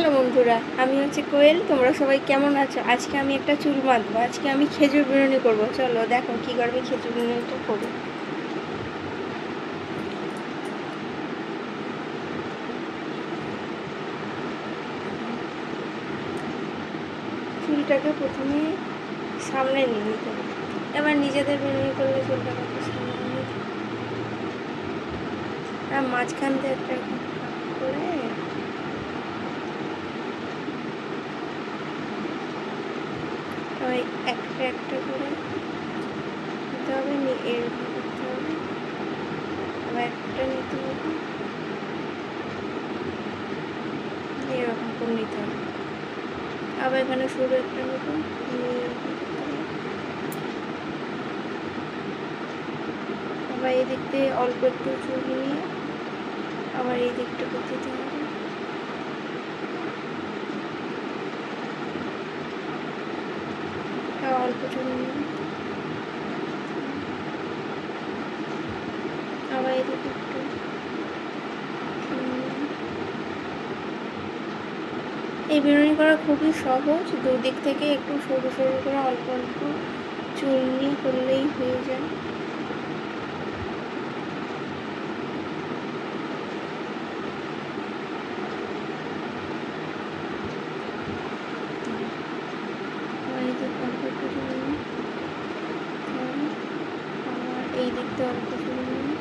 Hello বন্ধুরা, আমি হচ্ছে কোয়েল। তোমরা সবাই কেমন আছো? আজকে আমি একটা চুল বাঁধবো। আজকে আমি খেজুর বিরিয়ানি করবো। চলো দেখো কী করবে খেজুর বিরিয়ানিটা করবো। চুলটাকে প্রথমে সামনে নিয়ে নিতে হবে। এবার নিজেদের বিরিয়ানি করলে চুলটাকে সামনে নিয়ে নিতে হবে। আর মাঝখান দিয়ে একটা করে ওই একটা একটা করে নিতে হবে, এরকম করতে হবে। আবার একটা নিতে হবে, এরকম করে নিতে হবে। আবার এখানে শুরু একটা নেবো, আবার এই দিক দিয়ে অল্প একটু চুল নিয়ে আবার এই দিকটা করতে দিতে হবে। অল্প চুল নিয়ে আবার এই দিকে একটু এই বিরিয়ানি করা খুবই সহজ। দুদিক থেকে একটু সরু সরু করে অল্প অল্প চুল নিয়ে করলেই হয়ে যায়। এই দিকটা অল্প চুল নিয়ে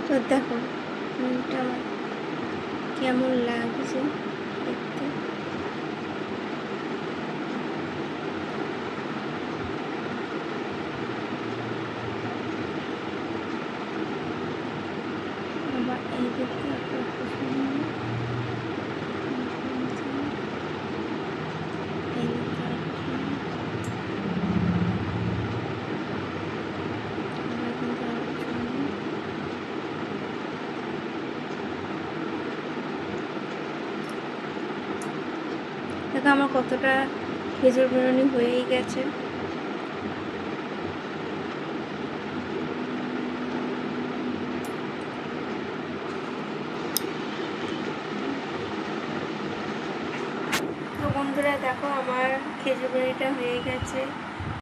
তো দেখো চুলটা আমার কেমন লাগছে দেখতে। আবার এই দিকটা একটু সুন্দর দেখো আমার কতটা খেজুর বিরিয়ানি হয়েই গেছে। তো বন্ধুরা দেখো আমার খেজুর বিরিয়ানিটা হয়ে গেছে।